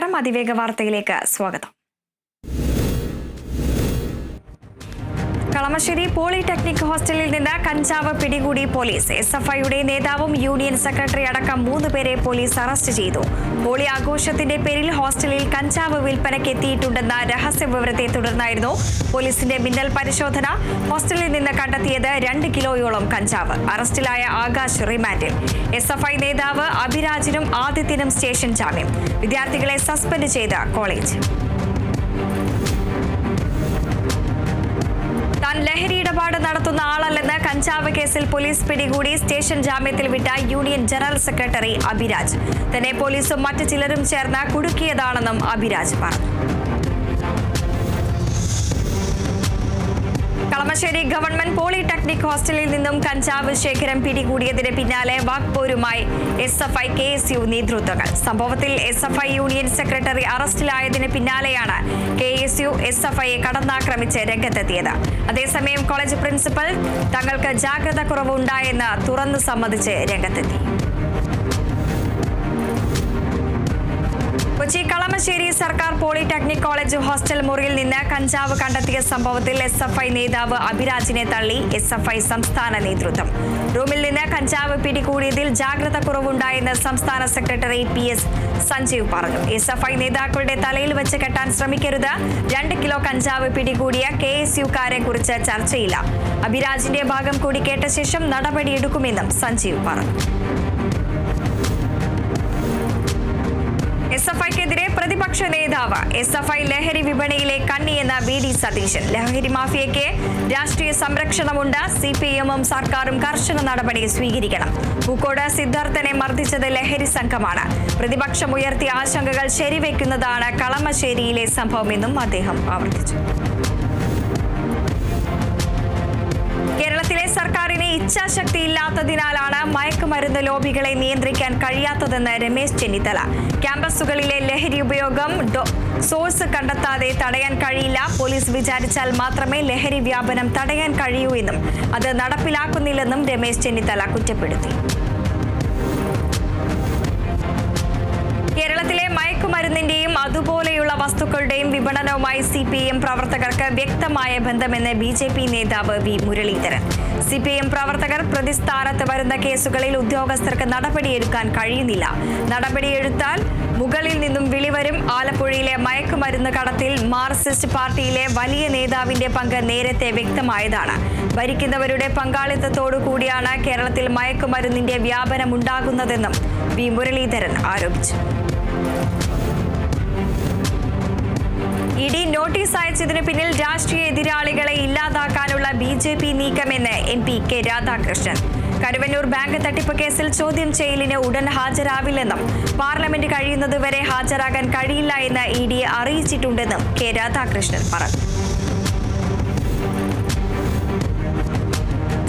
നമസ്കാരം. അതിവേഗ വാർത്തയിലേക്ക് സ്വാഗതം. കളമശ്ശേരി പോളിടെക്നിക് ഹോസ്റ്റലിൽ നിന്ന് കഞ്ചാവ് പിടികൂടി പോലീസ്. SFIയുടെ നേതാവും യൂണിയൻ സെക്രട്ടറി അടക്കം 3 പേരെ പോലീസ് അറസ്റ്റ് ചെയ്തു. ഹോളി ആഘോഷത്തിന്റെ പേരിൽ ഹോസ്റ്റലിൽ കഞ്ചാവ് വിൽപ്പനയ്ക്ക് എത്തിയിട്ടുണ്ടെന്ന രഹസ്യ വിവരത്തെ തുടർന്നായിരുന്നു പോലീസിന്റെ മിന്നൽ പരിശോധന. ഹോസ്റ്റലിൽ നിന്ന് കണ്ടെത്തിയത് 2 കിലോയോളം കഞ്ചാവ്. അറസ്റ്റിലായ ആകാശ് റിമാൻഡിൽ. SFI നേതാവ് അഭിരാജിനും ആദിത്യനും സ്റ്റേഷൻ ജാമ്യം. വിദ്യാർത്ഥികളെ സസ്പെൻഡ് ചെയ്ത കോളേജ്. താൻ ലഹരി ഇടപാട് നടത്തുന്ന ആളല്ലെന്ന് കഞ്ചാവ് കേസിൽ പോലീസ് പിടികൂടി. സ്റ്റേഷൻ ജാമ്യത്തിൽ വിട്ട യൂണിയൻ ജനറൽ സെക്രട്ടറി അഭിരാജ് തന്നെ പോലീസും മറ്റു ചിലരും ചേർന്ന് കുടുക്കിയതാണെന്നും അഭിരാജ് പറഞ്ഞു. കളമശ്ശേരി ഗവൺമെന്റ് പോളിടെക്നിക് ഹോസ്റ്റലിൽ നിന്നും കഞ്ചാവ് ശേഖരം പിടികൂടിയതിന് പിന്നാലെ വാക്പോരുമായി SFI KSU നേതൃത്വങ്ങൾ. സംഭവത്തിൽ SFI യൂണിയൻ സെക്രട്ടറി അറസ്റ്റിലായതിന് പിന്നാലെയാണ് KSU SFIയെ കടന്നാക്രമിച്ച് രംഗത്തെത്തിയത്. അതേസമയം കോളേജ് പ്രിൻസിപ്പൽ തങ്ങൾക്ക് ജാഗ്രത കുറവുണ്ടായെന്ന് തുറന്നു സമ്മതിച്ച് രംഗത്തെത്തി. കൊച്ചി കളമശ്ശേരി സർക്കാർ പോളിടെക്നിക് കോളേജ് ഹോസ്റ്റൽ മുറിയിൽ നിന്ന് കഞ്ചാവ് കണ്ടെത്തിയ സംഭവത്തിൽ SFI നേതാവ് അഭിരാജിനെ തള്ളി SFI സംസ്ഥാന നേതൃത്വം. റൂമിൽ നിന്ന് കഞ്ചാവ് പിടികൂടിയതിൽ ജാഗ്രത കുറവുണ്ടായെന്ന് സംസ്ഥാന സെക്രട്ടറി PS സഞ്ജീവ് പറഞ്ഞു. SFI നേതാക്കളുടെ തലയിൽ വെച്ച് കെട്ടാൻ ശ്രമിക്കരുത്. 2 കിലോ കഞ്ചാവ് പിടികൂടിയ KSUക്കാരെ കുറിച്ച് ചർച്ചയില്ല. അഭിരാജിന്റെ ഭാഗം കൂടി കേട്ട ശേഷം നടപടിയെടുക്കുമെന്നും സഞ്ജീവ് പറഞ്ഞു. SFIക്കെതിരെ പ്രതിപക്ഷ നേതാവ്. SFI ലഹരി വിപണിയിലെ കണ്ണിയെന്ന VD സതീശൻ. ലഹരി മാഫിയയ്ക്ക് രാഷ്ട്രീയ സംരക്ഷണമുണ്ട്. CPIഎമ്മും സർക്കാരും കർശന നടപടി സ്വീകരിക്കണം. പൂക്കോട് സിദ്ധാർത്ഥനെ മർദ്ദിച്ചത് ലഹരി സംഘമാണ്. പ്രതിപക്ഷം ഉയർത്തിയ ആശങ്കകൾ ശരിവെക്കുന്നതാണ് കളമശ്ശേരിയിലെ സംഭവമെന്നും അദ്ദേഹം ആവർത്തിച്ചു. കേരളത്തിലെ സർക്കാരിന് ഇച്ഛാശക്തി ഇല്ലാത്തതിനാലാണ് മയക്കുമരുന്ന് ലോബികളെ നിയന്ത്രിക്കാൻ കഴിയാത്തതെന്ന് രമേശ് ചെന്നിത്തല. ക്യാമ്പസുകളിലെ ലഹരി ഉപയോഗം സോഴ്സ് കണ്ടെത്താതെ തടയാൻ കഴിയില്ല. പോലീസ് വിചാരിച്ചാൽ മാത്രമേ ലഹരി വ്യാപനം തടയാൻ കഴിയൂ എന്നും അത് നടപ്പിലാക്കുന്നില്ലെന്നും രമേശ് ചെന്നിത്തല കുറ്റപ്പെടുത്തി. കേരളത്തിലെ മയക്കുമരുന്നിന്റെയും അതുപോലെയുള്ള വസ്തുക്കളുടെയും വിപണനവുമായി CPIഎം പ്രവർത്തകർക്ക് വ്യക്തമായ ബന്ധമെന്ന് BJP നേതാവ് V മുരളീധരൻ. CPIഎം പ്രവർത്തകർ പ്രതിസ്ഥാനത്ത് വരുന്ന കേസുകളിൽ ഉദ്യോഗസ്ഥർക്ക് നടപടിയെടുക്കാൻ കഴിയുന്നില്ല. നടപടിയെടുത്താൽ മുകളിൽ നിന്നും വിളിവരും. ആലപ്പുഴയിലെ മയക്കുമരുന്ന് കടത്തിൽ മാർക്സിസ്റ്റ് പാർട്ടിയിലെ വലിയ നേതാവിന്റെ പങ്ക് നേരത്തെ വ്യക്തമായതാണ്. ഭരിക്കുന്നവരുടെ പങ്കാളിത്തത്തോടു കൂടിയാണ് കേരളത്തിൽ മയക്കുമരുന്നിന്റെ വ്യാപനം ഉണ്ടാകുന്നതെന്നും V മുരളീധരൻ ആരോപിച്ചു. ED നോട്ടീസ് അയച്ചതിന് പിന്നിൽ രാഷ്ട്രീയ എതിരാളികളെ ഇല്ലാതാക്കാനുള്ള BJP നീക്കമെന്ന് MP K Radhakrishnan. Karuvannur bank തട്ടിപ്പ് കേസിൽ ചോദ്യം ചെയ്യലിന് ഉടൻ ഹാജരാവില്ലെന്നും പാർലമെന്റ് കഴിയുന്നതുവരെ ഹാജരാകാൻ കഴിയില്ല എന്ന് EDയെ അറിയിച്ചിട്ടുണ്ടെന്നും K രാധാകൃഷ്ണൻ പറഞ്ഞു.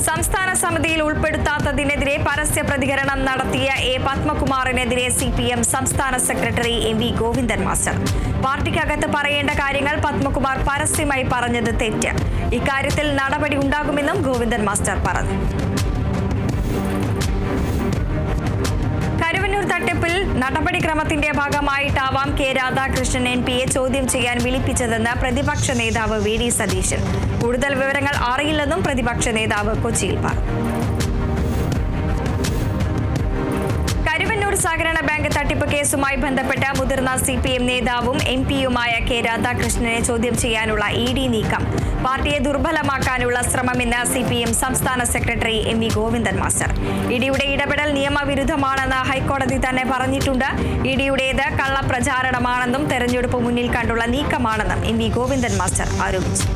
സംസ്ഥാന സമിതിയിൽ ഉൾപ്പെടുത്താത്തതിനെതിരെ പരസ്യ പ്രതികരണം നടത്തിയ A പത്മകുമാറിനെതിരെ CPIഎം സംസ്ഥാന സെക്രട്ടറി MV ഗോവിന്ദൻ മാസ്റ്റർ. പാർട്ടിക്കകത്ത് പറയേണ്ട കാര്യങ്ങൾ പത്മകുമാർ പരസ്യമായി പറഞ്ഞത് തെറ്റ്. ഇക്കാര്യത്തിൽ നടപടി ഉണ്ടാകുമെന്നും ഗോവിന്ദൻ മാസ്റ്റർ പറഞ്ഞു. കരുവന്നൂർ തട്ടിപ്പിൽ നടപടിക്രമത്തിന്റെ ഭാഗമായിട്ടാവാം K രാധാകൃഷ്ണൻ MPയെ ചോദ്യം ചെയ്യാൻ വിളിപ്പിച്ചതെന്ന് പ്രതിപക്ഷ നേതാവ് VD സതീശൻ. കൂടുതൽ വിവരങ്ങൾ അറിയില്ലെന്നും പ്രതിപക്ഷ നേതാവ് കൊച്ചിയിൽ പറഞ്ഞു. കരുവന്നൂർ സഹകരണ ബാങ്ക് തട്ടിപ്പ് കേസുമായി ബന്ധപ്പെട്ട മുതിർന്ന CPIഎം നേതാവും MPയുമായ K രാധാകൃഷ്ണനെ ചോദ്യം ചെയ്യാനുള്ള ED നീക്കം പാർട്ടിയെ ദുർബലമാക്കാനുള്ള ശ്രമമെന്ന് CPIഎം സംസ്ഥാന സെക്രട്ടറി MV ഗോവിന്ദൻ മാസ്റ്റർ. EDയുടെ ഇടപെടൽ നിയമവിരുദ്ധമാണെന്ന് ഹൈക്കോടതി തന്നെ പറഞ്ഞിട്ടുണ്ട്. EDയുടേത് കള്ളപ്രചാരണമാണെന്നും തെരഞ്ഞെടുപ്പ് മുന്നിൽ കണ്ടുള്ള നീക്കമാണെന്നും MV ഗോവിന്ദൻ മാസ്റ്റർ ആരോപിച്ചു.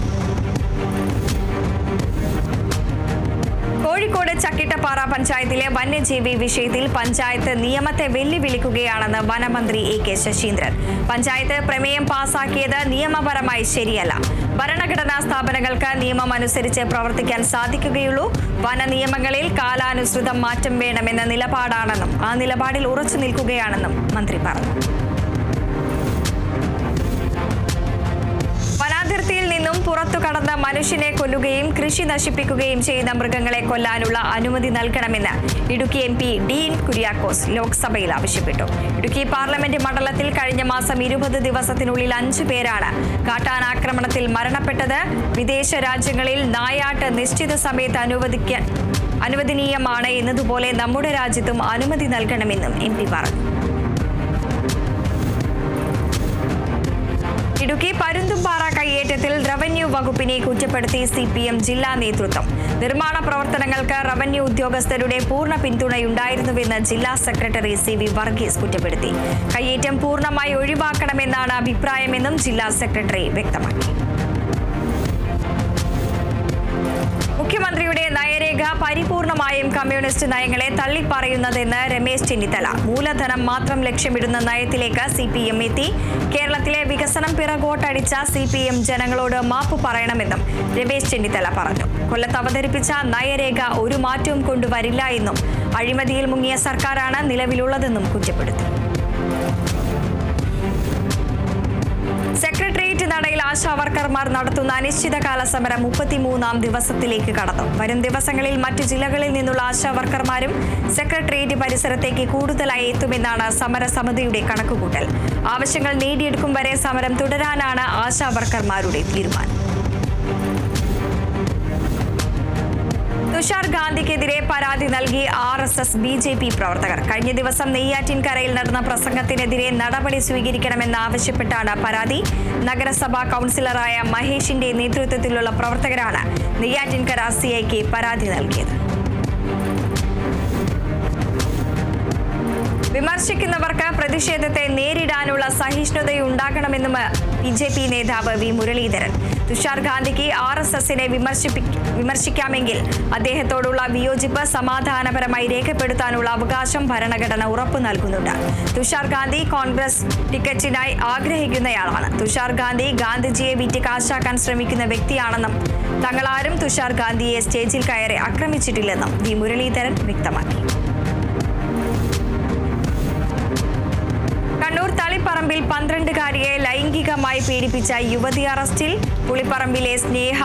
കോഴിക്കോട് ചക്കിട്ടപ്പാറ പഞ്ചായത്തിലെ വന്യജീവി വിഷയത്തിൽ പഞ്ചായത്ത് നിയമത്തെ വെല്ലുവിളിക്കുകയാണെന്ന് വനമന്ത്രി AK ശശീന്ദ്രൻ. പഞ്ചായത്ത് പ്രമേയം പാസാക്കിയത് നിയമപരമായി ശരിയല്ല. ഭരണഘടനാ സ്ഥാപനങ്ങൾക്ക് നിയമം അനുസരിച്ച് പ്രവർത്തിക്കാൻ സാധിക്കുകയുള്ളൂ. വന നിയമങ്ങളിൽ കാലാനുസൃതം മാറ്റം വേണമെന്ന നിലപാടാണെന്നും ആ നിലപാടിൽ ഉറച്ചു നിൽക്കുകയാണെന്നും മന്ത്രി പറഞ്ഞു. വനാതിർത്തിയിൽ നിന്നും പുറത്തു കടന്ന് മനുഷ്യനെ കൊല്ലുകയും കൃഷി നശിപ്പിക്കുകയും ചെയ്യുന്ന മൃഗങ്ങളെ കൊല്ലാനുള്ള അനുമതി നൽകണമെന്ന് ഇടുക്കി MP ഡീൻ കുര്യാക്കോസ് ലോക്സഭയിൽ ആവശ്യപ്പെട്ടു. ഇടുക്കി പാർലമെന്റ് മണ്ഡലത്തിൽ കഴിഞ്ഞ മാസം 20 ദിവസത്തിനുള്ളിൽ 5 പേരാണ് കാട്ടാനാക്രമണത്തിൽ മരണപ്പെട്ടത്. വിദേശ രാജ്യങ്ങളിൽ നായാട്ട് നിശ്ചിത സമയത്ത് അനുവദനീയമാണ് എന്നതുപോലെ നമ്മുടെ രാജ്യത്തും അനുമതി നൽകണമെന്നും MP പറഞ്ഞു. ഇടുക്കി പരുന്തുംപാറ കയ്യേറ്റത്തിൽ റവന്യൂ വകുപ്പിനെ കുറ്റപ്പെടുത്തി CPM ജില്ലാ നേതൃത്വം. നിർമ്മാണ പ്രവർത്തനങ്ങൾക്ക് റവന്യൂ ഉദ്യോഗസ്ഥരുടെ പൂർണ്ണ പിന്തുണയുണ്ടായിരുന്നുവെന്ന് ജില്ലാ സെക്രട്ടറി CV വർഗീസ് കുറ്റപ്പെടുത്തി. കയ്യേറ്റം പൂർണ്ണമായി ഒഴിവാക്കണമെന്നാണ് അഭിപ്രായമെന്നും ജില്ലാ സെക്രട്ടറി വ്യക്തമാക്കി. മുഖ്യമന്ത്രിയുടെ നയരേഖ പരിപൂർണമായും കമ്മ്യൂണിസ്റ്റ് നയങ്ങളെ തള്ളിപ്പറയുന്നതെന്ന് രമേശ് ചെന്നിത്തല. മൂലധനം മാത്രം ലക്ഷ്യമിടുന്ന നയത്തിലേക്ക് CPM എത്തി. കേരളത്തിലെ വികസനം പിറകോട്ടടിച്ച CPM ജനങ്ങളോട് മാപ്പ് പറയണമെന്നും രമേശ് ചെന്നിത്തല പറഞ്ഞു. കൊല്ലത്ത് അവതരിപ്പിച്ച നയരേഖ ഒരു മാറ്റവും കൊണ്ടുവരില്ല എന്നും അഴിമതിയിൽ മുങ്ങിയ സർക്കാരാണ് നിലവിലുള്ളതെന്നും കുറ്റപ്പെടുത്തി. സെക്രട്ടേറിയറ്റ് നടയിൽ ആശാവർക്കർമാർ നടത്തുന്ന അനിശ്ചിതകാല സമരം 33ാം ദിവസത്തിലേക്ക് കടന്നു. വരും ദിവസങ്ങളിൽ മറ്റു ജില്ലകളിൽ നിന്നുള്ള ആശാവർക്കർമാരും സെക്രട്ടേറിയറ്റ് പരിസരത്തേക്ക് കൂടുതലായി എത്തുമെന്നാണ് സമരസമിതിയുടെ കണക്കുകൂട്ടൽ. ആവശ്യങ്ങൾ നേടിയെടുക്കും വരെ സമരം തുടരാനാണ് ആശാവർക്കർമാരുടെ തീരുമാനം. തുഷാർ ഗാന്ധിക്കെതിരെ പരാതി നൽകി RSS BJP പ്രവർത്തകർ. കഴിഞ്ഞ ദിവസം നെയ്യാറ്റിൻകരയിൽ നടന്ന പ്രസംഗത്തിനെതിരെ നടപടി സ്വീകരിക്കണമെന്നാവശ്യപ്പെട്ടാണ് പരാതി. നഗരസഭാ കൗൺസിലറായ മഹേഷിന്റെ നേതൃത്വത്തിലുള്ള പ്രവർത്തകരാണ് നെയ്യാറ്റിൻകര CIക്ക് പരാതി നൽകിയത്. വിമർശിക്കുന്നവർക്ക് പ്രതിഷേധത്തെ നേരിടാനുള്ള സഹിഷ്ണുതയുണ്ടാകണമെന്നും BJP നേതാവ് V മുരളീധരൻ. തുഷാർ ഗാന്ധിക്ക് RSSനെ വിമർശിക്കാമെങ്കിൽ അദ്ദേഹത്തോടുള്ള വിയോജിപ്പ് സമാധാനപരമായി രേഖപ്പെടുത്താനുള്ള അവകാശം ഭരണഘടന ഉറപ്പു നൽകുന്നുണ്ട്. തുഷാർ ഗാന്ധി കോൺഗ്രസ് ടിക്കറ്റിനായി ആഗ്രഹിക്കുന്നയാളാണ്. തുഷാർ ഗാന്ധി ഗാന്ധിജിയെ വിറ്റ് കാശാക്കാൻ ശ്രമിക്കുന്ന വ്യക്തിയാണെന്നും തങ്ങളാരും തുഷാർ ഗാന്ധിയെ സ്റ്റേജിൽ കയറി ആക്രമിച്ചിട്ടില്ലെന്നും V മുരളീധരൻ വ്യക്തമാക്കി. കണ്ണൂർ തളിപ്പറമ്പിൽ 12-കാരിയെ ലൈംഗികമായി പീഡിപ്പിച്ച യുവതി അറസ്റ്റിൽ. പുളിപ്പറമ്പിലെ സ്നേഹ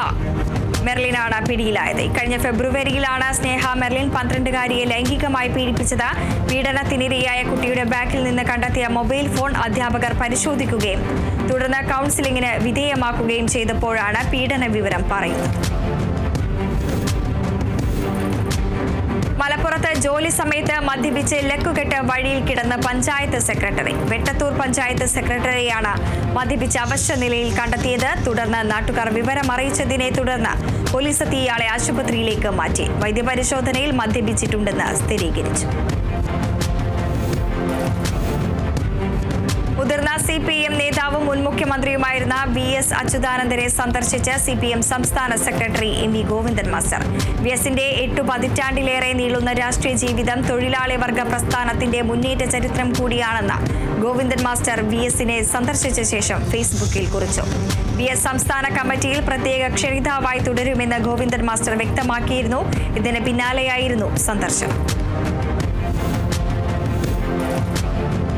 മെർലിനാണ് പിടിയിലായത്. കഴിഞ്ഞ ഫെബ്രുവരിയിലാണ് സ്നേഹ മെർലിൻ 12-കാരിയെ ലൈംഗികമായി പീഡിപ്പിച്ചത്. പീഡനത്തിനിരയായ കുട്ടിയുടെ ബാഗിൽ നിന്ന് കണ്ടെത്തിയ മൊബൈൽ ഫോൺ അധ്യാപകർ പരിശോധിക്കുകയും തുടർന്ന് കൗൺസിലിംഗിന് വിധേയമാക്കുകയും ചെയ്തപ്പോഴാണ് പീഡന വിവരം പറയുന്നത്. മലപ്പുറത്ത് ജോലി സമയത്ത് മദ്യപിച്ച് ലക്കുകെട്ട് വഴിയിൽ കിടന്ന പഞ്ചായത്ത് സെക്രട്ടറി. വെട്ടത്തൂർ പഞ്ചായത്ത് സെക്രട്ടറിയാണ് മദ്യപിച്ച് അവശ നിലയിൽ കണ്ടെത്തിയത്. തുടർന്ന് നാട്ടുകാർ വിവരമറിയിച്ചതിനെ തുടർന്ന് പോലീസ് എത്തി ഇയാളെ ആശുപത്രിയിലേക്ക് മാറ്റി. വൈദ്യപരിശോധനയിൽ മദ്യപിച്ചിട്ടുണ്ടെന്ന് സ്ഥിരീകരിച്ചു. മുതിർന്ന CPM നേതാവും മുൻ മുഖ്യമന്ത്രിയുമായിരുന്ന VS അച്യുതാനന്ദനെ സന്ദർശിച്ച് CPM സംസ്ഥാന സെക്രട്ടറി MV ഗോവിന്ദൻ മാസ്റ്റർ. VSന്റെ 8 പതിറ്റാണ്ടിലേറെ നീളുന്ന രാഷ്ട്രീയ ജീവിതം തൊഴിലാളി വർഗ പ്രസ്ഥാനത്തിന്റെ മുന്നേറ്റ ചരിത്രം കൂടിയാണെന്ന് ഗോവിന്ദൻ മാസ്റ്റർ VSനെ സന്ദർശിച്ച ശേഷം ഫേസ്ബുക്കിൽ കുറിച്ചു. VS സംസ്ഥാന കമ്മിറ്റിയിൽ പ്രത്യേക ക്ഷണിതാവായി തുടരുമെന്ന് ഗോവിന്ദൻ മാസ്റ്റർ വ്യക്തമാക്കിയിരുന്നു. ഇതിന് പിന്നാലെയായിരുന്നു സന്ദർശനം.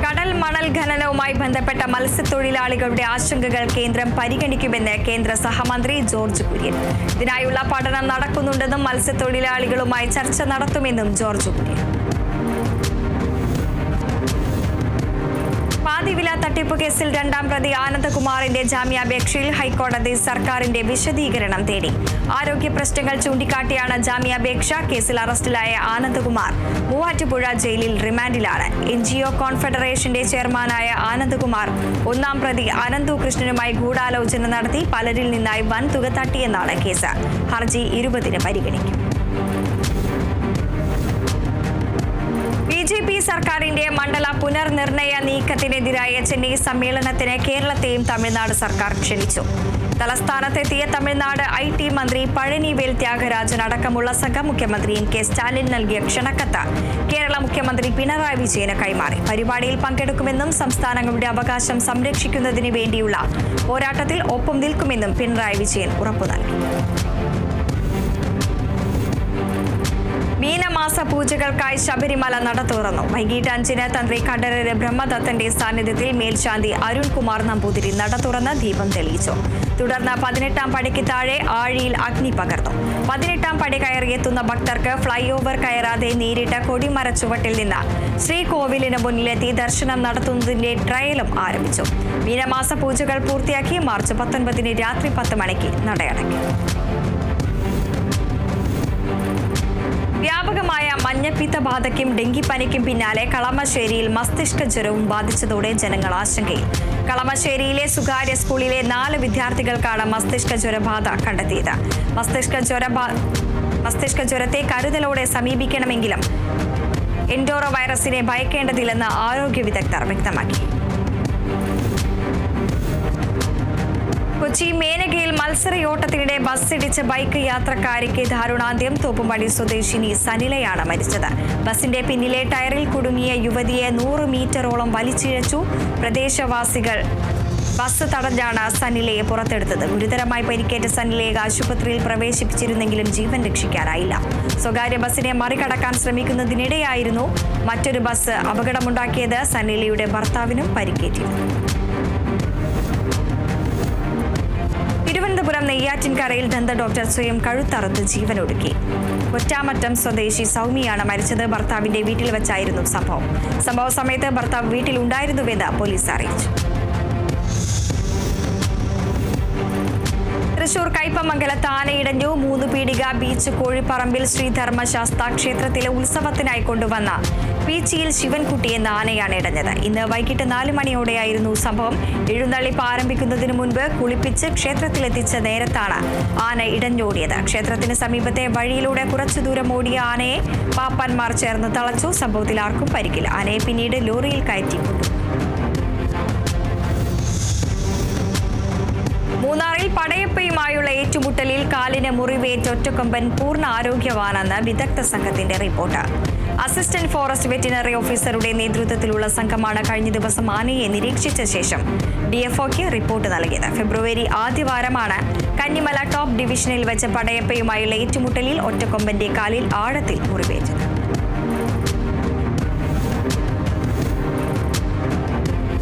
കടൽ മണൽ ഖനനവുമായി ബന്ധപ്പെട്ട മത്സ്യത്തൊഴിലാളികളുടെ ആശങ്കകൾ കേന്ദ്രം പരിഗണിക്കുമെന്ന് കേന്ദ്ര സഹമന്ത്രി ജോർജ് കുര്യൻ. ഇതിനായുള്ള പഠനം നടക്കുന്നുണ്ടെന്നും മത്സ്യത്തൊഴിലാളികളുമായി ചർച്ച നടത്തുമെന്നും ജോർജ് കുര്യൻ. പാതിവില തട്ടിപ്പ് കേസിൽ 2ാം പ്രതി ആനന്ദകുമാറിന്റെ ജാമ്യാപേക്ഷയിൽ ഹൈക്കോടതി സർക്കാരിന്റെ വിശദീകരണം തേടി. ആരോഗ്യ പ്രശ്നങ്ങൾ ചൂണ്ടിക്കാട്ടിയാണ് ജാമ്യാപേക്ഷ. കേസിൽ അറസ്റ്റിലായ ആനന്ദകുമാർ മൂവാറ്റുപുഴ ജയിലിൽ റിമാൻഡിലാണ്. NGO കോൺഫെഡറേഷന്റെ ചെയർമാനായ ആനന്ദകുമാർ 1ാം പ്രതി അനന്തു കൃഷ്ണനുമായി ഗൂഢാലോചന നടത്തി പലരിൽ നിന്നായി വൻ തുക തട്ടിയെന്നാണ് കേസ്. ഹർജി 20-ന് പരിഗണിക്കും. BJP സർക്കാരിന്റെ മണ്ഡല പുനർനിർണയ നീക്കത്തിനെതിരായ ചെന്നൈ സമ്മേളനത്തിന് കേരളത്തെയും തമിഴ്നാട് സർക്കാർ ക്ഷണിച്ചു. തലസ്ഥാനത്തെത്തിയ തമിഴ്നാട് IT മന്ത്രി പഴനിവേൽ ത്യാഗരാജൻ അടക്കമുള്ള സംഘം മുഖ്യമന്ത്രി MK സ്റ്റാലിൻ നൽകിയ ക്ഷണക്കത്ത് കേരള മുഖ്യമന്ത്രി പിണറായി വിജയന് കൈമാറി. പരിപാടിയിൽ പങ്കെടുക്കുമെന്നും സംസ്ഥാനങ്ങളുടെ അവകാശം സംരക്ഷിക്കുന്നതിന് വേണ്ടിയുള്ള പോരാട്ടത്തിൽ ഒപ്പം നിൽക്കുമെന്നും പിണറായി വിജയൻ ഉറപ്പു നൽകി. മീനമാസം മീനമാസ പൂജകൾക്കായി ശബരിമല നട തുറന്നു. വൈകിട്ട് 5-ന് തന്ത്രി കണ്ഠരര് ബ്രഹ്മദത്തന്റെ സാന്നിധ്യത്തിൽ മേൽശാന്തി അരുൺകുമാർ നമ്പൂതിരി നട തുറന്ന് ദീപം തെളിയിച്ചു. തുടർന്ന് 18ാം പടിക്ക് താഴെ ആഴിയിൽ അഗ്നി പകർന്നു. 18ാം പടി കയറിയെത്തുന്ന ഭക്തർക്ക് ഫ്ലൈ ഓവർ കയറാതെ നേരിട്ട് കൊടിമര ചുവട്ടിൽ നിന്ന് ശ്രീകോവിലിന് മുന്നിലെത്തി ദർശനം നടത്തുന്നതിന്റെ ട്രയലും ആരംഭിച്ചു. മീനമാസ പൂജകൾ പൂർത്തിയാക്കി മാർച്ച് 19-ന് രാത്രി 10 മണിക്ക് നടയടയ്ക്കും. വ്യാപകമായ മഞ്ഞപ്പിത്ത ബാധയ്ക്കും ഡെങ്കിപ്പനിക്കും പിന്നാലെ കളമശ്ശേരിയിൽ മസ്തിഷ്ക ജ്വരവും ബാധിച്ചതോടെ ജനങ്ങൾ ആശങ്കയിൽ. കളമശ്ശേരിയിലെ സ്വകാര്യ സ്കൂളിലെ 4 വിദ്യാർത്ഥികൾക്കാണ് മസ്തിഷ്ക ജ്വരബാധ കണ്ടെത്തിയത്. മസ്തിഷ്ക ജ്വരത്തെ കരുതലോടെ സമീപിക്കണമെങ്കിലും എൻഡോറോ വൈറസിനെ ഭയക്കേണ്ടതില്ലെന്ന് ആരോഗ്യ വിദഗ്ധർ വ്യക്തമാക്കി. കൊച്ചി മേനകയിൽ മത്സരയോട്ടത്തിനിടെ ബസ്സിടിച്ച് ബൈക്ക് യാത്രക്കാരിക്ക് ദാരുണാന്ത്യം. തോപ്പുംപടി സ്വദേശിനി സനിലയാണ് മരിച്ചത്. ബസിന്റെ പിന്നിലെ ടയറിൽ കുടുങ്ങിയ യുവതിയെ 100 മീറ്ററോളം വലിച്ചിഴച്ചു. പ്രദേശവാസികൾ ബസ് തടഞ്ഞാണ് സനിലയെ പുറത്തെടുത്തത്. ഗുരുതരമായി പരിക്കേറ്റ സനിലയെ ആശുപത്രിയിൽ പ്രവേശിപ്പിച്ചിരുന്നെങ്കിലും ജീവൻ രക്ഷിക്കാനായില്ല. സ്വകാര്യ ബസിനെ മറികടക്കാൻ ശ്രമിക്കുന്നതിനിടെയായിരുന്നു മറ്റൊരു ബസ് അപകടമുണ്ടാക്കിയത്. സനിലയുടെ ഭർത്താവിനും പരിക്കേറ്റിരുന്നു. തിരുവനന്തപുരം നെയ്യാറ്റിൻകരയിൽ ദന്ത ഡോക്ടർ സ്വയം കഴുത്തറുത്ത് ജീവനൊടുക്കി. ഒറ്റാമറ്റം സ്വദേശി സൗമിയാണ് മരിച്ചത്. ഭർത്താവിന്റെ വീട്ടിൽ വെച്ചായിരുന്നു സംഭവം. സംഭവ സമയത്ത് ഭർത്താവ് വീട്ടിലുണ്ടായിരുന്നുവെന്ന് പോലീസ് അറിയിച്ചു. തൃശൂർ കയ്പമംഗലത്ത് ആനയിടഞ്ഞു. 3 പീടിക ബീച്ച് കോഴിപ്പറമ്പിൽ ശ്രീധർമ്മശാസ്ത ക്ഷേത്രത്തിലെ ഉത്സവത്തിനായി കൊണ്ടുവന്ന പീച്ചിയിൽ ശിവൻകുട്ടി എന്ന ആനയാണ് ഇടഞ്ഞത്. ഇന്ന് വൈകിട്ട് 4 മണിയോടെയായിരുന്നു സംഭവം. എഴുന്നള്ളിപ്പ് ആരംഭിക്കുന്നതിന് മുൻപ് കുളിപ്പിച്ച് ക്ഷേത്രത്തിലെത്തിച്ച നേരത്താണ് ആന ഇടഞ്ഞോടിയത്. ക്ഷേത്രത്തിന് സമീപത്തെ വഴിയിലൂടെ കുറച്ചു ദൂരം ഓടിയ ആനയെ പാപ്പാന്മാർ ചേർന്ന് തളച്ചു. സംഭവത്തിൽ ആർക്കും പരിക്കില്ല. ആനയെ പിന്നീട് ലോറിയിൽ കയറ്റിക്കൊണ്ടു. മൂന്നാറിൽ പടയപ്പയുമായുള്ള ഏറ്റുമുട്ടലിൽ കാലിന് മുറിവേറ്റ ഒറ്റക്കൊമ്പൻ പൂർണ്ണ ആരോഗ്യവാനെന്ന് വിദഗ്ധ സംഘത്തിന്റെ റിപ്പോർട്ട്. അസിസ്റ്റന്റ് ഫോറസ്റ്റ് വെറ്റിനറി ഓഫീസറുടെ നേതൃത്വത്തിലുള്ള സംഘമാണ് കഴിഞ്ഞ ദിവസം ആനയെ നിരീക്ഷിച്ച ശേഷം ഡിഎഫ്ഒക്ക് റിപ്പോർട്ട് നൽകിയത്. ഫെബ്രുവരി ആദ്യവാരമാണ് കന്നിമല ടോപ്പ് ഡിവിഷനിൽ വെച്ച് പടയപ്പയുമായുള്ള ഏറ്റുമുട്ടലിൽ ഒറ്റക്കൊമ്പന്റെ കാലിൽ ആഴത്തിൽ മുറിവേറ്റത്.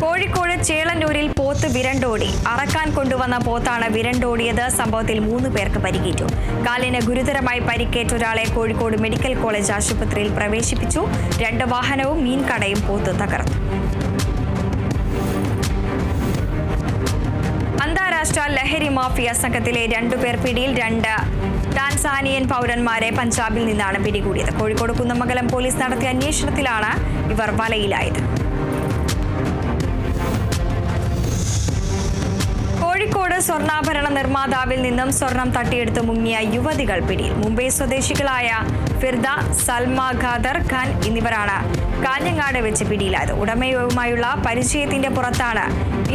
കോഴിക്കോട് ചേളന്നൂരിൽ പോത്ത് വിരണ്ടോടി. അറക്കാൻ കൊണ്ടുവന്ന പോത്താണ് വിരണ്ടോടിയത്. സംഭവത്തിൽ 3 പേർക്ക് പരിക്കേറ്റു. കാലിന് ഗുരുതരമായി പരിക്കേറ്റ ഒരാളെ കോഴിക്കോട് മെഡിക്കൽ കോളേജ് ആശുപത്രിയിൽ പ്രവേശിപ്പിച്ചു. 2 വാഹനവും മീൻകടയും പോത്ത് തകർത്തു. അന്താരാഷ്ട്ര ലഹരി മാഫിയ സംഘത്തിലെ 2 പേർ പിടിയിൽ. 2 ടാൻസാനിയൻ പൗരന്മാരെ പഞ്ചാബിൽ നിന്നാണ് പിടികൂടിയത്. കോഴിക്കോട് കുന്നമംഗലം പോലീസ് നടത്തിയ അന്വേഷണത്തിലാണ് ഇവർ വലയിലായത്. കോഴിക്കോട് സ്വർണ്ണാഭരണ നിർമ്മാതാവിൽ നിന്നും സ്വർണം തട്ടിയെടുത്ത് മുങ്ങിയ യുവതികൾ പിടിയിൽ. മുംബൈ സ്വദേശികളായ ഫിർദ, സൽമ, ഖാദർ ഖാൻ എന്നിവരാണ് കാഞ്ഞങ്ങാട് വെച്ച് പിടിയിലായത്. ഉടമയുമായുള്ള പരിചയത്തിന്റെ പുറത്താണ്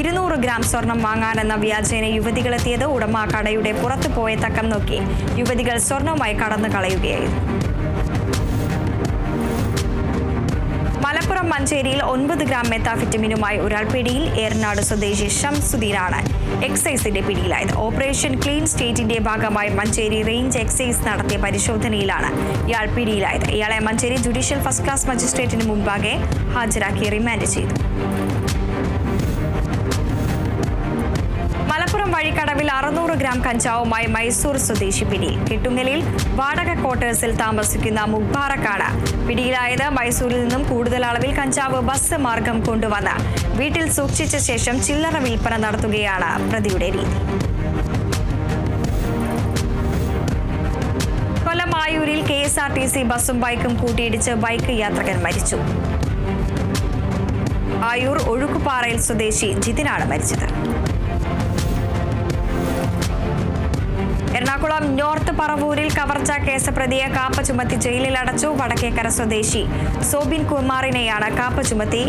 200 ഗ്രാം സ്വർണം വാങ്ങാനെന്ന വ്യാജേന യുവതികളെത്തിയത്. ഉടമ കടയുടെ പുറത്തു പോയ തക്കം നോക്കി യുവതികൾ സ്വർണവുമായി കടന്നു കളയുകയായിരുന്നു. മലപ്പുറം മഞ്ചേരിയിൽ 9 ഗ്രാം മെത്താഫിറ്റമിനുമായി ഒരാൾ പിടിയിൽ. ഏറനാട് സ്വദേശി ഷംസുദ്ദീനാണ് എക്സൈസിന്റെ പിടിയിലായത്. ഓപ്പറേഷൻ ക്ലീൻ സ്റ്റേറ്റിന്റെ ഭാഗമായി മഞ്ചേരി റേഞ്ച് എക്സൈസ് നടത്തിയ പരിശോധനയിലാണ് ഇയാൾ പിടിയിലായത്. ഇയാളെ മഞ്ചേരി ജുഡീഷ്യൽ ഫസ്റ്റ് ക്ലാസ് മജിസ്ട്രേറ്റിന് മുൻപാകെ ഹാജരാക്കി റിമാൻഡ് ചെയ്തു. മലപ്പുറം വഴിക്കടവിൽ 600 ഗ്രാം കഞ്ചാവുമായി മൈസൂർ സ്വദേശി പിടിയിൽ. കിട്ടുങ്ങലിൽ വാടക ക്വാർട്ടേഴ്സിൽ താമസിക്കുന്ന മുബാറക്കാണ് പിടിയിലായത്. മൈസൂരിൽ നിന്നും കൂടുതൽ അളവിൽ കഞ്ചാവ് ബസ് മാർഗം കൊണ്ടുവന്ന് വീട്ടിൽ സൂക്ഷിച്ച ശേഷം ചില്ലറ വിൽപ്പന നടത്തുകയാണ് പ്രതിയുടെ രീതി. കൊല്ലം ആയൂരിൽ KSRTC ബസും ബൈക്കും കൂട്ടിയിടിച്ച് ബൈക്ക് യാത്രികൻ മരിച്ചു. ആയൂർ ഒഴുക്കുപാറയിൽ സ്വദേശി ജിതിനാണ് മരിച്ചത്. എറണാകുളം നോർത്ത് പറവൂരിൽ കവർച്ച കേസ് പ്രതിയെ കാപ്പ ചുമത്തി ജയിലിൽ അടച്ചു. വടക്കേക്കര സ്വദേശി സോബിൻ കുമാറിനെയാണ് കാപ്പ ചുമത്തി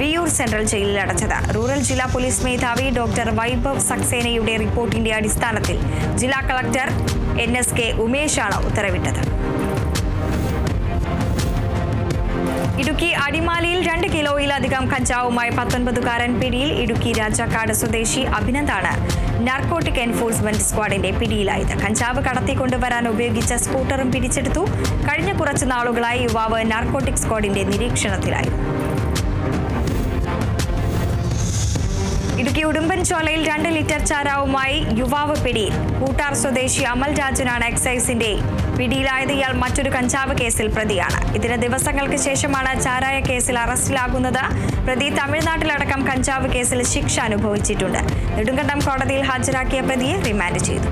വിയൂർ സെൻട്രൽ ജയിലിൽ അടച്ചത്. റൂറൽ ജില്ലാ പോലീസ് മേധാവി ഡോക്ടർ വൈഭവ് സക്സേനയുടെ റിപ്പോർട്ടിന്റെ അടിസ്ഥാനത്തിൽ ജില്ലാ കളക്ടർ NSK ഉമേഷാണ് ഉത്തരവിട്ടത്. ഇടുക്കി അടിമാലിയിൽ 2 കിലോയിലധികം കഞ്ചാവുമായി 19കാരൻ പിടിയിൽ. ഇടുക്കി രാജാക്കാട് സ്വദേശി അഭിനന്ദാണ് നാർക്കോട്ടിക് എൻഫോഴ്സ്മെന്റ് സ്ക്വാഡിന്റെ പിടിയിലായത്. കഞ്ചാവ് കടത്തിക്കൊണ്ടുവരാൻ ഉപയോഗിച്ച സ്കൂട്ടറും പിടിച്ചെടുത്തു. കഴിഞ്ഞ കുറച്ചു നാളുകളായി യുവാവ് നാർക്കോട്ടിക് സ്ക്വാഡിന്റെ നിരീക്ഷണത്തിലായിരുന്നു. ഇടുക്കി ഉടുമ്പൻചോലയിൽ 2 ലിറ്റർ ചാരാവുമായി യുവാവ് പിടിയിൽ. കൂട്ടാർ സ്വദേശി അമൽ രാജനാണ് എക്സൈസിന്റെ പിടിയിലായത്. ഇയാൾ മറ്റൊരു കഞ്ചാവ് കേസിൽ പ്രതിയാണ്. ഇതിന് ദിവസങ്ങൾക്ക് ശേഷമാണ് ചാരായ കേസിൽ അറസ്റ്റിലാകുന്നത്. പ്രതി തമിഴ്നാട്ടിലടക്കം കഞ്ചാവ് കേസിൽ ശിക്ഷ അനുഭവിച്ചിട്ടുണ്ട്. നെടുങ്കണ്ടം കോടതിയിൽ ഹാജരാക്കിയ പ്രതിയെ റിമാൻഡ് ചെയ്തു.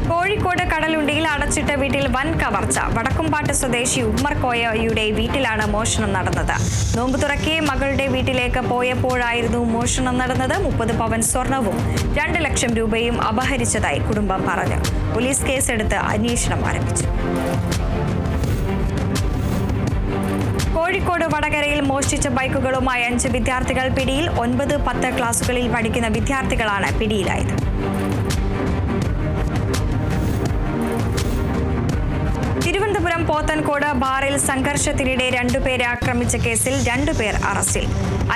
കോഴിക്കോട് കടലുണ്ടിയിൽ അടച്ചിട്ട വീട്ടിൽ വൻ കവർച്ച. വടക്കുംപാട്ട് സ്വദേശി ഉമ്മർ കോയയുടെ വീട്ടിലാണ് മോഷണം നടന്നത്. നോമ്പ് തുറക്കെ മകളുടെ വീട്ടിലേക്ക് പോയപ്പോഴായിരുന്നു മോഷണം നടന്നത്. 30 പവൻ സ്വർണവും 2 ലക്ഷം രൂപയും അപഹരിച്ചതായി കുടുംബം പറഞ്ഞു. പോലീസ് കേസെടുത്ത് അന്വേഷണം ആരംഭിച്ചു. കോഴിക്കോട് വടകരയിൽ മോഷ്ടിച്ച ബൈക്കുകളുമായി 5 വിദ്യാർത്ഥികൾ പിടിയിൽ. 9, 10 ക്ലാസുകളിൽ പഠിക്കുന്ന വിദ്യാർത്ഥികളാണ് പിടിയിലായത്. തിരുവനന്തപുരം പോത്തൻകോട് ബാറിൽ സംഘർഷത്തിനിടെ 2 പേരെ ആക്രമിച്ച കേസിൽ 2 പേർ അറസ്റ്റിൽ.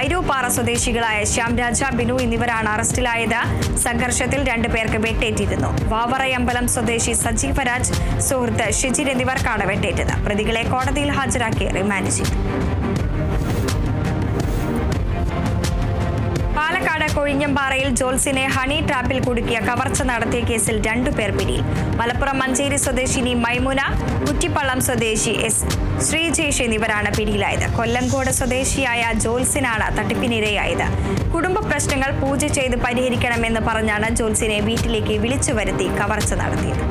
ഐരൂപ്പാറ സ്വദേശികളായ ശ്യാംരാജ, ബിനു എന്നിവരാണ് അറസ്റ്റിലായത്. സംഘർഷത്തിൽ 2 പേർക്ക് വെട്ടേറ്റിരുന്നു. വാവറയമ്പലം സ്വദേശി സജീവരാജ്, സുഹൃത്ത് ഷിജിർ എന്നിവർക്കാണ് വെട്ടേറ്റത്. പ്രതികളെ കോടതിയിൽ ഹാജരാക്കി റിമാൻഡ് ചെയ്തു. പാലക്കാട് കൊഴിഞ്ഞമ്പാറയിൽ ജോൽസിനെ ഹണി ട്രാപ്പിൽ കുടുക്കിയ കവർച്ച നടത്തിയ കേസിൽ 2 പേർ പിടിയിൽ. മലപ്പുറം മഞ്ചേരി സ്വദേശിനി മൈമുന, കുറ്റിപ്പള്ളം സ്വദേശി എസ് ശ്രീജേഷ് എന്നിവരാണ് പിടിയിലായത്. കൊല്ലങ്കോട് സ്വദേശിയായ ജോൽസിനാണ് തട്ടിപ്പിനിരയായത്. കുടുംബ പ്രശ്നങ്ങൾ പൂജ ചെയ്ത് പരിഹരിക്കണമെന്ന് പറഞ്ഞാണ് ജോൽസിനെ വീട്ടിലേക്ക് വിളിച്ചു വരുത്തി കവർച്ച നടത്തിയത്.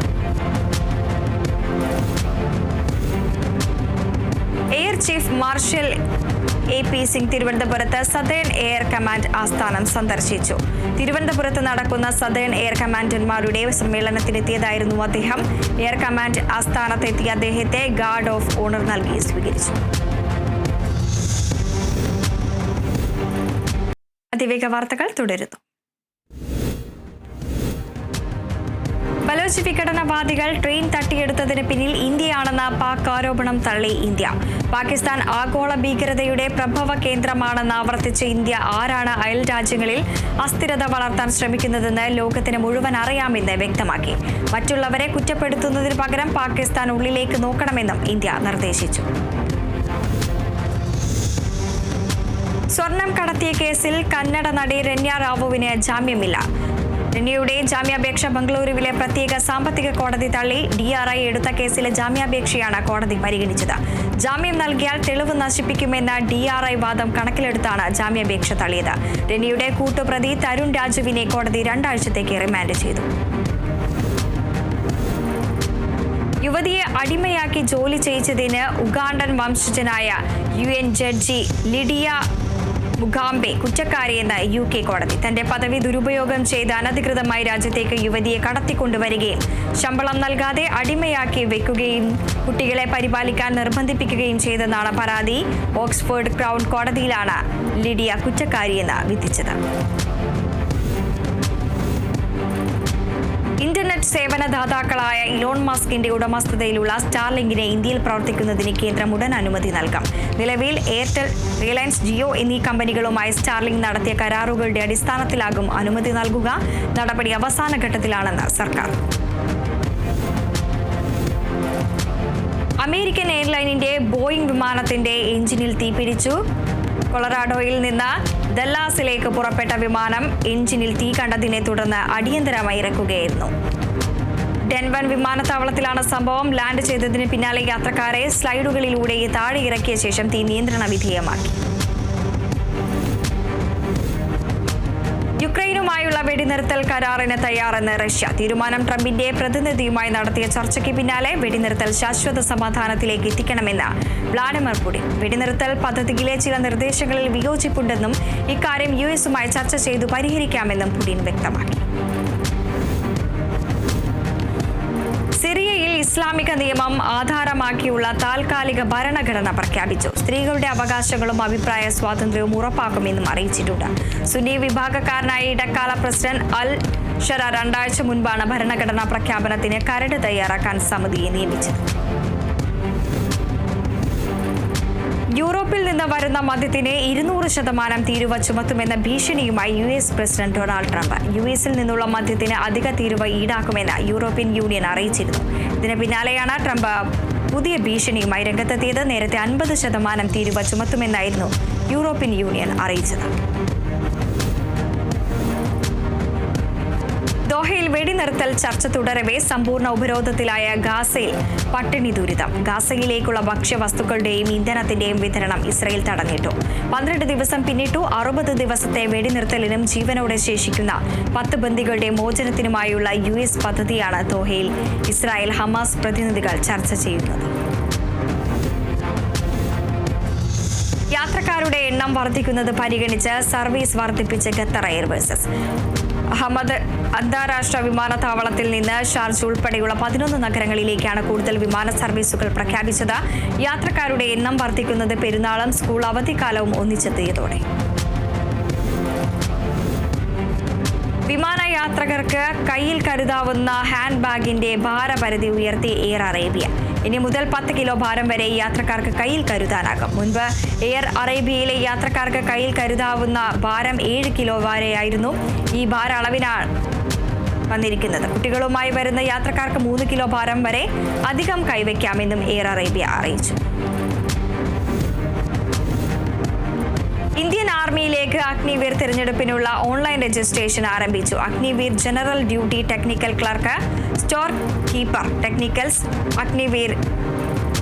Air chief marshal AP Singh തിരുവനന്തപുരത്ത് സദേൺ എയർ കമാൻഡ് ആസ്ഥാനം സന്ദർശിച്ചു. തിരുവനന്തപുരത്ത് നടക്കുന്ന സദേൺ എയർ കമാൻഡർമാരുടെ സമ്മേളനത്തിനെത്തിയതായിരുന്നു അദ്ദേഹം. എയർ കമാൻഡ് ആസ്ഥാനത്തെത്തിയ അദ്ദേഹത്തെ ഗാർഡ് ഓഫ് ഓണർ നൽകി സ്വീകരിച്ചു. അതിവേഗ വാർത്തകൾ തുടരുന്നു. ബലോച്ച് വിഘടനവാദികൾ ട്രെയിൻ തട്ടിയെടുത്തതിന് പിന്നിൽ ഇന്ത്യയാണെന്ന പാക് ആരോപണം തള്ളി ഇന്ത്യ. പാകിസ്ഥാൻ ആഗോള ഭീകരതയുടെ പ്രഭവ കേന്ദ്രമാണെന്ന് ആവർത്തിച്ച ഇന്ത്യ ആരാണ് അയൽ രാജ്യങ്ങളിൽ അസ്ഥിരത വളർത്താൻ ശ്രമിക്കുന്നതെന്ന് ലോകത്തിന് മുഴുവൻ അറിയാമെന്ന് വ്യക്തമാക്കി. മറ്റുള്ളവരെ കുറ്റപ്പെടുത്തുന്നതിന് പകരം പാകിസ്ഥാൻ ഉള്ളിലേക്ക് നോക്കണമെന്നും ഇന്ത്യ നിർദ്ദേശിച്ചു. സ്വർണം കടത്തിയ കേസിൽ കന്നഡ നടി രണ്യ റാവുവിന് ജാമ്യമില്ല. രണ്യയുടെ ജാമ്യാപേക്ഷ ബംഗളൂരുവിലെ പ്രത്യേക സാമ്പത്തിക കോടതി തള്ളി. DRI എടുത്ത കേസിലെ ജാമ്യാപേക്ഷയാണ് കോടതി പരിഗണിച്ചത്. ജാമ്യം നൽകിയാൽ തെളിവ് നശിപ്പിക്കുമെന്ന DRI വാദം കണക്കിലെടുത്താണ് ജാമ്യാപേക്ഷ തള്ളിയത്. രണ്യയുടെ കൂട്ടുപ്രതി തരുൺ രാജുവിനെ കോടതി 2 ആഴ്ചത്തേക്ക് റിമാൻഡ് ചെയ്തു. യുവതിയെ അടിമയാക്കി ജോലി ചെയ്യിച്ചതിന് ഉഗാണ്ടൻ വംശജനായ UN ജഡ്ജി ലിഡിയ മുഗാംബെ കുറ്റക്കാരിയെന്ന് UK കോടതി. തന്റെ പദവി ദുരുപയോഗം ചെയ്ത് അനധികൃതമായി രാജ്യത്തേക്ക് യുവതിയെ കടത്തിക്കൊണ്ടുവരികയും ശമ്പളം നൽകാതെ അടിമയാക്കി വെക്കുകയും കുട്ടികളെ പരിപാലിക്കാൻ നിർബന്ധിപ്പിക്കുകയും ചെയ്തെന്നാണ് പരാതി. ഓക്സ്ഫോർഡ് ക്രൗൺ കോടതിയിലാണ് ലിഡിയ കുറ്റക്കാരിയെന്ന് വിധിച്ചത്. ഇന്റർനെറ്റ് സേവനദാതാക്കളായ ഇലോൺ മസ്കിന്റെ ഉടമസ്ഥതയിലുള്ള സ്റ്റാർലിങ്കിനെ ഇന്ത്യയിൽ പ്രവർത്തിക്കുന്നതിന് കേന്ദ്രം ഉടൻ അനുമതി നൽകാം. നിലവിൽ എയർടെൽ, റിലയൻസ് ജിയോ എന്നീ കമ്പനികളുമായി സ്റ്റാർലിങ്ക് നടത്തിയ കരാറുകളുടെ അടിസ്ഥാനത്തിലാകും അനുമതി നൽകുക. നടപടി അവസാന ഘട്ടത്തിലാണെന്ന് സർക്കാർ. അമേരിക്കൻ എയർലൈനിന്റെ ബോയിംഗ് വിമാനത്തിന്റെ എഞ്ചിനിൽ തീപിടിച്ചു. കൊളറാഡോയിൽ നിന്ന് ദല്ലാസിലേക്ക് പുറപ്പെട്ട വിമാനം എഞ്ചിനിൽ തീ കണ്ടതിനെ തുടർന്ന് അടിയന്തരമായി ഇറക്കുകയായിരുന്നു. ഡെൻവർ വിമാനത്താവളത്തിലാണ് സംഭവം. ലാൻഡ് ചെയ്തതിന് പിന്നാലെ യാത്രക്കാരെ സ്ലൈഡുകളിലൂടെ താഴെ ഇറക്കിയ ശേഷം തീ നിയന്ത്രണ വിധേയമാക്കി. യുക്രൈനുമായുള്ള വെടിനിർത്തൽ കരാറിന് തയ്യാറെന്ന് റഷ്യ. തീരുമാനം ട്രംപിന്റെ പ്രതിനിധിയുമായി നടത്തിയ ചർച്ചയ്ക്ക് പിന്നാലെ വെടിനിർത്തൽ ശാശ്വത സമാധാനത്തിലേക്ക് എത്തിക്കണമെന്ന് വ്ളാഡിമിർ പുടിൻ. വെടിനിർത്തൽ പദ്ധതിയിലെ ചില നിർദ്ദേശങ്ങളിൽ വിയോജിപ്പുണ്ടെന്നും ഇക്കാര്യം US-ഉമായി ചർച്ച ചെയ്തു പരിഹരിക്കാമെന്നും പുടിൻ വ്യക്തമാക്കി. സിറിയയിൽ ഇസ്ലാമിക നിയമം ആധാരമാക്കിയുള്ള താൽക്കാലിക ഭരണഘടന പ്രഖ്യാപിച്ചു. സ്ത്രീകളുടെ അവകാശങ്ങളും അഭിപ്രായ സ്വാതന്ത്ര്യവും ഉറപ്പാക്കുമെന്നും അറിയിച്ചിട്ടുണ്ട്. സുന്നി വിഭാഗക്കാരനായ ഇടക്കാല പ്രസിഡന്റ് അൽ ഷറ 2 ആഴ്ച മുൻപാണ് ഭരണഘടനാ പ്രഖ്യാപനത്തിന് കരട് തയ്യാറാക്കാൻ സമിതിയെ നിയമിച്ചത്. യൂറോപ്പിൽ നിന്ന് വരുന്ന മദ്യത്തിന് 200% തീരുവ ചുമത്തുമെന്ന ഭീഷണിയുമായി US പ്രസിഡന്റ് ഡൊണാൾഡ് ട്രംപ്. US-ൽ നിന്നുള്ള മദ്യത്തിന് അധിക തീരുവ ഈടാക്കുമെന്ന് യൂറോപ്യൻ യൂണിയൻ അറിയിച്ചിരുന്നു. ഇതിന് പിന്നാലെയാണ് ട്രംപ് പുതിയ ഭീഷണിയുമായി രംഗത്തെത്തിയത്. നേരത്തെ 50% തീരുവ ചുമത്തുമെന്നായിരുന്നു യൂറോപ്യൻ യൂണിയൻ അറിയിച്ചത്. ദോഹയിൽ വെടിനിർത്തൽ ചർച്ച തുടരവേ സമ്പൂർണ്ണ ഉപരോധത്തിലായ ഗാസയിൽ പട്ടിണി ദുരിതം. ഗാസയിലേക്കുള്ള ഭക്ഷ്യവസ്തുക്കളുടെയും ഇന്ധനത്തിന്റെയും വിതരണം ഇസ്രയേൽ തടഞ്ഞിട്ടു. 12 ദിവസം പിന്നിട്ടു. 60 ദിവസത്തെ വെടിനിർത്തലിനും ജീവനോടെ ശേഷിക്കുന്ന 10 ബന്ദികളുടെ മോചനത്തിനുമായുള്ള US പദ്ധതിയാണ് ദോഹയിൽ ഇസ്രായേൽ ഹമാസ് പ്രതിനിധികൾ ചർച്ച ചെയ്യുന്നത്. യാത്രക്കാരുടെ എണ്ണം വർദ്ധിക്കുന്നത് പരിഗണിച്ച് സർവീസ് വർദ്ധിപ്പിച്ച് ഖത്തർ എയർവേസ്. അഹമ്മദ് അന്താരാഷ്ട്ര വിമാനത്താവളത്തിൽ നിന്ന് ഷാർജ ഉൾപ്പെടെയുള്ള 11 നഗരങ്ങളിലേക്കാണ് കൂടുതൽ വിമാന സർവീസുകൾ പ്രഖ്യാപിച്ചത്. യാത്രക്കാരുടെ എണ്ണം വർദ്ധിക്കുന്നത് പെരുന്നാളും സ്കൂൾ അവധിക്കാലവും ഒന്നിച്ചെത്തിയതോടെ. വിമാനയാത്രികർക്ക് കയ്യിൽ കരുതാവുന്ന ഹാൻഡ് ബാഗിന്റെ ഭാരപരിധി ഉയർത്തി എയർ അറേബ്യ. ഇനി മുതൽ 10 കിലോ ഭാരം വരെ യാത്രക്കാർക്ക് കയ്യിൽ കരുതാനാകും. മുൻപ് എയർ അറേബ്യയിലെ യാത്രക്കാർക്ക് കയ്യിൽ കരുതാവുന്ന ഭാരം 7 കിലോ വരെയായിരുന്നു. ഈ ഭാര അളവിനാണ് വന്നിരിക്കുന്നത്. കുട്ടികളുമായി വരുന്ന യാത്രക്കാർക്ക് 3 കിലോ ഭാരം വരെ അധികം കൈവയ്ക്കാമെന്നും എയർ അറേബ്യ അറിയിച്ചു. ഇന്ത്യൻ ആർമിയിലേക്ക് അഗ്നിവീർ തിരഞ്ഞെടുപ്പിനുള്ള ഓൺലൈൻ രജിസ്ട്രേഷൻ ആരംഭിച്ചു. Agniveer general duty, technical clerk, store keeper, technicals, Agniveer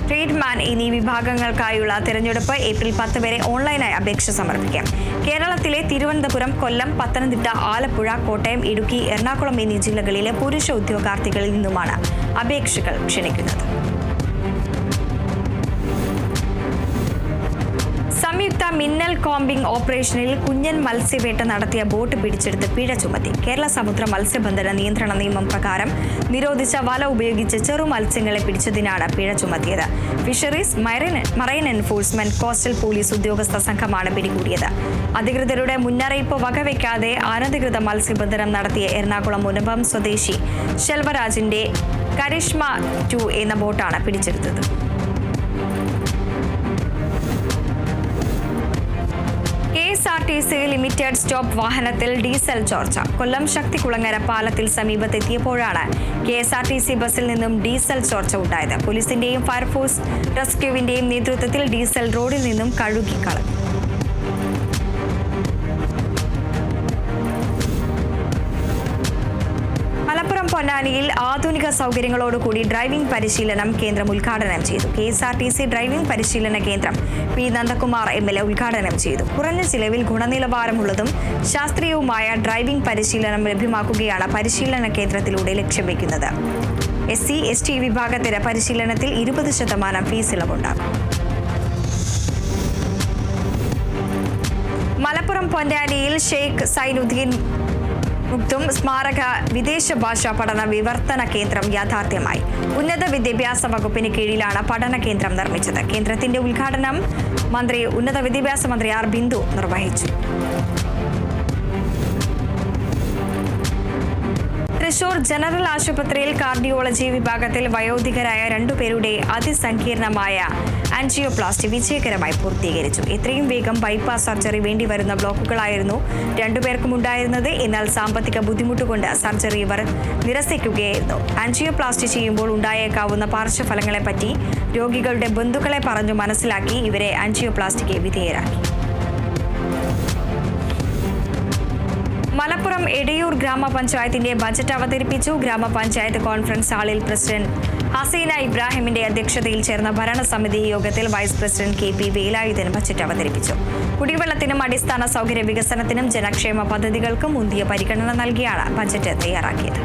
tradesman എന്നീ വിഭാഗങ്ങൾക്കായുള്ള തിരഞ്ഞെടുപ്പ് ഏപ്രിൽ 10 വരെ ഓൺലൈനായി അപേക്ഷ സമർപ്പിക്കാം. കേരളത്തിലെ തിരുവനന്തപുരം, കൊല്ലം, പത്തനംതിട്ട, ആലപ്പുഴ, കോട്ടയം, ഇടുക്കി, എറണാകുളം എന്നീ ജില്ലകളിലെ പുരുഷ ഉദ്യോഗാർത്ഥികളിൽ നിന്നുമാണ് അപേക്ഷകൾ ക്ഷണിക്കുന്നത്. സംയുക്ത മിന്നൽ കോമ്പിംഗ് ഓപ്പറേഷനിൽ കുഞ്ഞൻ മത്സ്യവേട്ട നടത്തിയ ബോട്ട് പിടിച്ചെടുത്ത് പിഴ ചുമത്തി. കേരള സമുദ്ര മത്സ്യബന്ധന നിയന്ത്രണ നിയമം പ്രകാരം നിരോധിച്ച വല ഉപയോഗിച്ച് ചെറു മത്സ്യങ്ങളെ പിടിച്ചതിനാണ് പിഴ ചുമത്തിയത്. Fisheries, marine enforcement, coastal police ഉദ്യോഗസ്ഥ സംഘമാണ് പിടികൂടിയത്. അധികൃതരുടെ മുന്നറിയിപ്പ് വകവയ്ക്കാതെ അനധികൃത മത്സ്യബന്ധനം നടത്തിയ എറണാകുളം മുനമ്പം സ്വദേശി ശെൽവരാജിന്റെ കരിഷ്മ 2 എന്ന ബോട്ടാണ് പിടിച്ചെടുത്തത്. KSRTC ലിമിറ്റഡ് സ്റ്റോപ്പ് വാഹനത്തിൽ ഡീസൽ ചോർച്ച. കൊല്ലം ശക്തികുളങ്ങര പാലത്തിൽ സമീപത്തെത്തിയപ്പോഴാണ് KSRTC ബസ്സിൽ നിന്നും ഡീസൽ ചോർച്ച ഉണ്ടായത്. പോലീസിന്റെയും ഫയർഫോഴ്സ് റെസ്ക്യൂവിന്റെയും നേതൃത്വത്തിൽ ഡീസൽ റോഡിൽ നിന്നും കഴുകിക്കളഞ്ഞു. മലപ്പുറം പൊന്നാനിയിൽ ആധുനിക സൗകര്യങ്ങളോടുകൂടി ഡ്രൈവിംഗ് പരിശീലനം കേന്ദ്രം ഉദ്ഘാടനം ചെയ്തു. KSRTC ഡ്രൈവിംഗ് പരിശീലന കേന്ദ്രം P. നന്ദകുമാർ MLA ഉദ്ഘാടനം ചെയ്തു. കുറഞ്ഞ ചിലവിൽ ഗുണനിലവാരമുള്ളതും ശാസ്ത്രീയവുമായ ഡ്രൈവിംഗ് പരിശീലനം ലഭ്യമാക്കുകയാണ് പരിശീലന കേന്ദ്രത്തിലൂടെ ലക്ഷ്യം വയ്ക്കുന്നത്. SC, ST വിഭാഗത്തിന് പരിശീലനത്തിൽ 20% ഫീസ് ഇളവുണ്ടാകും. മലപ്പുറം പൊന്നാനിയിൽ ഷെയ്ഖ് സൈനുദ്ദീൻ മുക്തും സ്മാരക വിദേശ ഭാഷാ പഠന വിവർത്തന കേന്ദ്രം യാഥാർത്ഥ്യമായി. ഉന്നത വിദ്യാഭ്യാസ വകുപ്പിന് കീഴിലാണ് പഠന കേന്ദ്രം നിർമ്മിച്ചത്. കേന്ദ്രത്തിന്റെ ഉദ്ഘാടനം ഉന്നത വിദ്യാഭ്യാസ മന്ത്രി R. ബിന്ദു നിർവഹിച്ചു. തൃശൂർ ജനറൽ ആശുപത്രിയിൽ കാർഡിയോളജി വിഭാഗത്തിൽ വയോധികരായ 2 പേരുടെ അതിസങ്കീർണമായ ആൻജിയോപ്ലാസ്റ്റി വിജയകരമായി പൂർത്തീകരിച്ചു. എത്രയും വേഗം ബൈപ്പാസ് സർജറി വേണ്ടിവരുന്ന ബ്ലോക്കുകളായിരുന്നു 2 പേർക്കും ഉണ്ടായിരുന്നത്. എന്നാൽ സാമ്പത്തിക ബുദ്ധിമുട്ടുകൊണ്ട് സർജറി ഇവർ നിരസിക്കുകയായിരുന്നു. ആൻജിയോപ്ലാസ്റ്റി ചെയ്യുമ്പോൾ ഉണ്ടായേക്കാവുന്ന പാർശ്വഫലങ്ങളെപ്പറ്റി രോഗികളുടെ ബന്ധുക്കളെ പറഞ്ഞു മനസ്സിലാക്കി ഇവരെ ആൻജിയോപ്ലാസ്റ്റിക്ക് വിധേയരാക്കി. മലപ്പുറം എടയൂർ ഗ്രാമപഞ്ചായത്തിന്റെ ബജറ്റ് അവതരിപ്പിച്ചു. ഗ്രാമപഞ്ചായത്ത് കോൺഫറൻസ് ഹാളിൽ പ്രസിഡന്റ് ഹസീന ഇബ്രാഹിമിന്റെ അധ്യക്ഷതയിൽ ചേർന്ന ഭരണസമിതി യോഗത്തിൽ vice president KP Velayudhan budget അവതരിപ്പിച്ചു. കുടിവെള്ളത്തിനും അടിസ്ഥാന സൗകര്യ വികസനത്തിനും ജനക്ഷേമ പദ്ധതികൾക്കും മുന്തിയ പരിഗണന നൽകിയാണ് ബജറ്റ് തയ്യാറാക്കിയത്.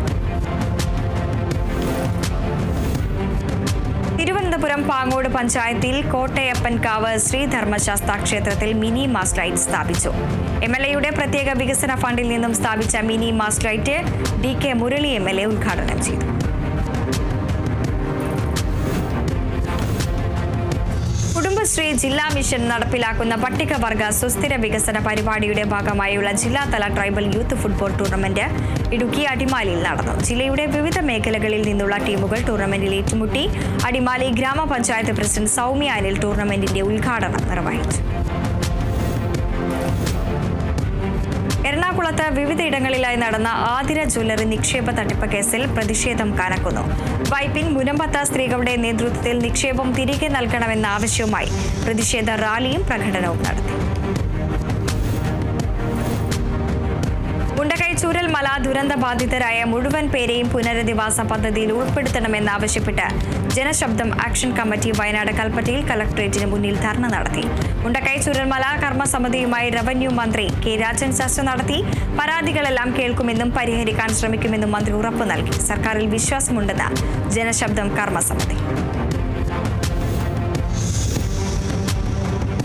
തിരുവനന്തപുരം പാങ്ങോട് പഞ്ചായത്തിൽ കോട്ടയപ്പൻകാവ് ശ്രീധർമ്മശാസ്ത്ര ക്ഷേത്രത്തിൽ മിനി മാസ് ലൈറ്റ് സ്ഥാപിച്ചു. MLAയുടെ പ്രത്യേക വികസന ഫണ്ടിൽ നിന്നും സ്ഥാപിച്ച mini mast light DK Murali MLA ഉദ്ഘാടനം ചെയ്തു. കുടുംബശ്രീ ജില്ലാ മിഷൻ നടപ്പിലാക്കുന്ന പട്ടികവർഗ സുസ്ഥിര വികസന പരിപാടിയുടെ ഭാഗമായുള്ള ജില്ലാതല tribal youth football tournament Idukki അടിമാലിയിൽ നടന്നു. ജില്ലയുടെ വിവിധ മേഖലകളിൽ നിന്നുള്ള ടീമുകൾ ടൂർണമെന്റിൽ ഏറ്റുമുട്ടി. അടിമാലി ഗ്രാമപഞ്ചായത്ത് പ്രസിഡന്റ് സൗമ്യ അനിൽ ടൂർണമെന്റിന്റെ ഉദ്ഘാടനം നിർവഹിച്ചു. എറണാകുളത്ത് വിവിധയിടങ്ങളിലായി നടന്ന ആതിര ജ്വല്ലറി നിക്ഷേപ തട്ടിപ്പ് കേസിൽ പ്രതിഷേധം കനക്കുന്നു. വൈപ്പിൻ മുനമ്പത്ത സ്ത്രീകളുടെ നേതൃത്വത്തിൽ നിക്ഷേപം തിരികെ നൽകണമെന്ന ആവശ്യവുമായി പ്രതിഷേധ റാലിയും പ്രകടനവും നടത്തി. മുണ്ടക്കൈ ചൂരൽമല ദുരന്ത ബാധിതരായ മുഴുവൻ പേരെയും പുനരധിവാസ പദ്ധതിയിൽ ഉൾപ്പെടുത്തണമെന്നാവശ്യപ്പെട്ട് ജനശബ്ദം ആക്ഷൻ കമ്മിറ്റി വയനാട് കൽപ്പറ്റയിൽ കളക്ടറേറ്റിന് മുന്നിൽ ധർണ നടത്തി. മുണ്ടക്കൈ ചൂരൽമല കർമ്മസമിതിയുമായി റവന്യൂ മന്ത്രി കെ രാജൻ ചർച്ച നടത്തി. പരാതികളെല്ലാം കേൾക്കുമെന്നും പരിഹരിക്കാൻ ശ്രമിക്കുമെന്നും മന്ത്രി ഉറപ്പു നൽകി. സർക്കാരിൽ വിശ്വാസമുണ്ടെന്ന് ജനശബ്ദം കർമ്മസമിതി.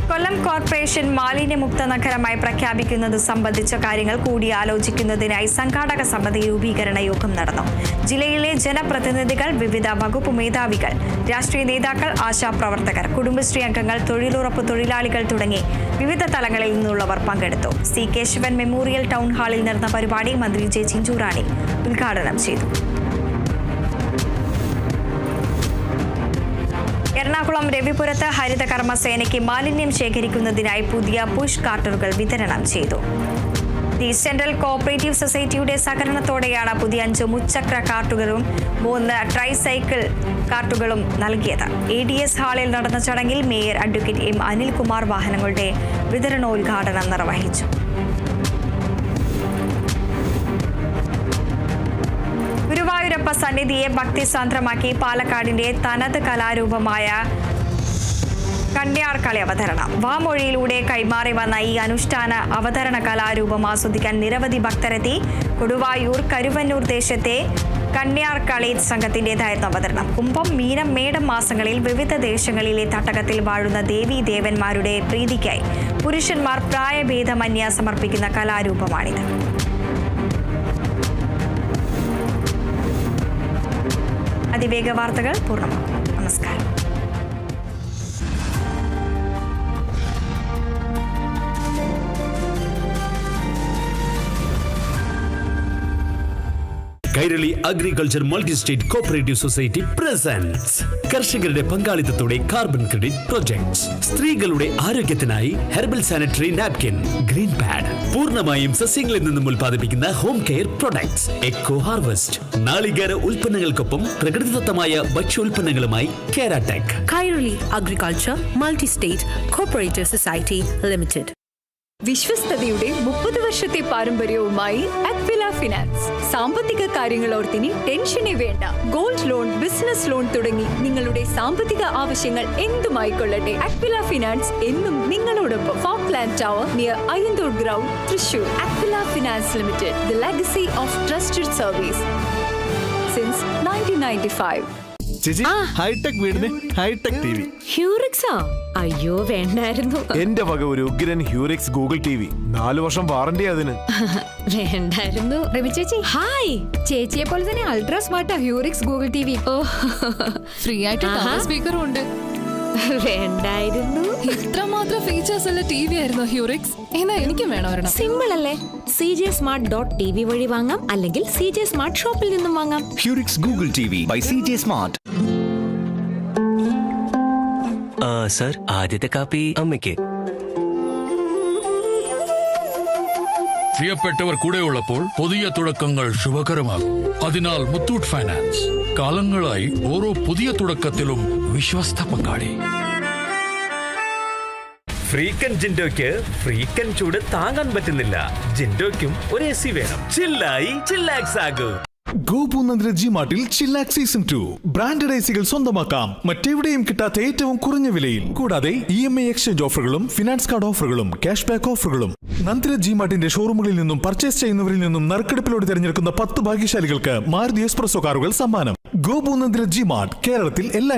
കൊല്ലം കോർപ്പറേഷൻ മാലിന്യമുക്ത നഗരമായി പ്രഖ്യാപിക്കുന്നത് സംബന്ധിച്ച കാര്യങ്ങൾ കൂടിയാലോചിക്കുന്നതിനായി സംഘാടക സമിതി രൂപീകരണ യോഗം നടന്നു. ജില്ലയിലെ ജനപ്രതിനിധികൾ, വിവിധ വകുപ്പ് മേധാവികൾ, രാഷ്ട്രീയ നേതാക്കൾ, ആശാപ്രവർത്തകർ, കുടുംബശ്രീ അംഗങ്ങൾ, തൊഴിലുറപ്പ് തൊഴിലാളികൾ തുടങ്ങി വിവിധ തലങ്ങളിൽ നിന്നുള്ളവർ പങ്കെടുത്തു. സി കേശവൻ മെമ്മോറിയൽ ടൗൺ ഹാളിൽ നടന്ന പരിപാടി മന്ത്രി ജെ ചിഞ്ചുറാണി ഉദ്ഘാടനം ചെയ്തു. എറണാകുളം രവിപുരത്ത് ഹരിത കർമ്മസേനയ്ക്ക് മാലിന്യം ശേഖരിക്കുന്നതിനായി പുതിയ പുഷ് കാർട്ടറുകൾ വിതരണം ചെയ്തു. ദി സെൻട്രൽ കോഓപ്പറേറ്റീവ് സൊസൈറ്റിയുടെ സഹകരണത്തോടെയാണ് പുതിയ 5 മുച്ചക്ര കാർട്ടുകളും 3 ട്രൈസൈക്കിൾ കാർട്ടുകളും നൽകിയത്. ADS ഹാളിൽ നടന്ന ചടങ്ങിൽ മേയർ അഡ്വക്കേറ്റ് എം അനിൽകുമാർ വാഹനങ്ങളുടെ വിതരണോദ്ഘാടനം നിർവഹിച്ചു. ഗുരുവായൂരപ്പ സന്നിധിയെ ഭക്തിസാന്ദ്രമാക്കി പാലക്കാടിന്റെ തനത് കലാരൂപമായ കണ്യാർകളി അവതരണം. വാമൊഴിയിലൂടെ കൈമാറി വന്ന ഈ അനുഷ്ഠാന അവതരണ കലാരൂപം ആസ്വദിക്കാൻ നിരവധി ഭക്തരെത്തി. കൊടുവായൂർ, കരുവന്നൂർ ദേശത്തെ കണ്യാർകളി സംഘത്തിന്റേതായിരുന്നു അവതരണം. കുംഭം, മീനം, മേടം മാസങ്ങളിൽ വിവിധ ദേശങ്ങളിലെ തട്ടകത്തിൽ വാഴുന്ന ദേവീ ദേവന്മാരുടെ പ്രീതിക്കായി പുരുഷന്മാർ പ്രായഭേദമന്യേ സമർപ്പിക്കുന്ന കലാരൂപമാണിത്. അതിവേഗ വാർത്തകൾ പൂർണ്ണമാകും. നമസ്കാരം. Kairali agriculture multi state cooperative society presents കർഷകരുടെ പങ്കാളിത്തത്തോടെ കാർബൺ ക്രെഡിറ്റ് പ്രൊജക്ട്സ്. സ്ത്രീകളുടെ ആരോഗ്യത്തിനായി herbal sanitary napkin, green pad, പൂർണ്ണമായും സസ്യങ്ങളിൽ നിന്നും ഉൽപ്പാദിപ്പിക്കുന്ന home care products, eco harvest, നാളികേര ഉൽപ്പന്നങ്ങൾക്കൊപ്പം പ്രകൃതിദത്തമായ ഭക്ഷ്യോൽപ്പന്നങ്ങളുമായി Keratech. Kairali agriculture multi state cooperative society limited. വിശ്വസ്തയുടെ 30 വർഷത്തെ പാരമ്പര്യവുമായി അക്വില ഫിനാൻസ്. സാമ്പത്തിക കാര്യങ്ങളോർത്തിനി ടെൻഷനേ വേണ്ട. ഗോൾഡ് ലോൺ, ബിസിനസ് ലോൺ തുടങ്ങി നിങ്ങളുടെ സാമ്പത്തിക ആവശ്യങ്ങൾ എന്തുമായിക്കൊള്ളട്ടെ, അക്വില ഫിനാൻസ് എന്നും നിങ്ങളോടൊപ്പം. Folkland tower near Ayyanthole ground, Thrissur. Aquila finance limited, the legacy of trusted service since 1995. ചേച്ചി, ഹൈടെക് വീടിന് ഹൈടെക് TV. ഹ്യൂറിക്സാ? അയ്യോ വേണ്ടായിരുന്നു. എന്റെ വക ഒരു ഉഗ്രൻ ഹ്യൂറിക്സ് ഗൂഗിൾ TV. 4 വർഷം വാറന്റി അതിന്. വേണ്ടായിരുന്നു. രവി ചേച്ചി, ഹായ്. ചേച്ചിയെ പോലെ തന്നെ ultra smart Hurix Google TV. Free ആയിട്ട് സ്പീക്കറും ഉണ്ട്. വേണ്ടായിരുന്നു. ഇത്രമാത്രം ഫീച്ചേഴ്സ് ഉള്ള TV ആയിരുന്നു ഹ്യൂറിക്സ്. എന്നാ എനിക്കും വേണം ഒരെണ്ണം. സിമ്പിൾ അല്ലേ? cjsmart.tv വഴി വാങ്ങാം, അല്ലെങ്കിൽ CJ സ്മാർട്ട് ഷോപ്പിൽ നിന്നും വാങ്ങാം. Hurix Google TV by CJ smart. Sir, ആദ്യത്തെ കാപ്പി അമ്മയ്ക്ക്. പ്രിയപ്പെട്ടവർ കൂടെയുള്ളപ്പോൾ പുതിയ തുടക്കങ്ങൾ ശുഭകരമാകും. അതിനാൽ മുത്തൂറ്റ് ഫൈനാൻസ് കാലങ്ങളായി ഓരോ പുതിയ തുടക്കത്തിലും വിശ്വസ്ത പങ്കാളി. ഫ്രീക്കൻ ജിൻഡോയ്ക്ക് ഫ്രീക്കൻ ചൂട് താങ്ങാൻ പറ്റുന്നില്ല. ജിൻഡോയ്ക്കും ഒരു AC വേണം. ചില്ലായി ചില്ലാക്സ് ആകൂ. ഗോപൂനന്ദ ജിമാർട്ടിൽ ചില്ലാക്സ് സീസൺ 2 ബ്രാൻഡഡ് ACകൾ സ്വന്തമാക്കാം മറ്റെവിടെയും കിട്ടാത്ത ഏറ്റവും കുറഞ്ഞ വിലയിൽ. കൂടാതെ EMI എക്സ്ചേഞ്ച് ഓഫറുകളും, ഫിനാൻസ് കാർഡ് ഓഫറുകളും, ക്യാഷ് ബാക്ക് ഓഫറുകളും. നന്ദിര ജിമാർട്ടിന്റെ ഷോറൂമുകളിൽ നിന്നും പർച്ചേസ് ചെയ്യുന്നവരിൽ നിന്നും നറുക്കെടുപ്പിലൂടെ തിരഞ്ഞെടുക്കുന്ന 10 ഭാഗ്യശാലികൾക്ക് മാരുതി എക്സ്പ്രസോ കാറുകൾ സമ്മാനം. ഗോപൂനന്ദ ജിമാർട്ട് കേരളത്തിൽ എല്ലാ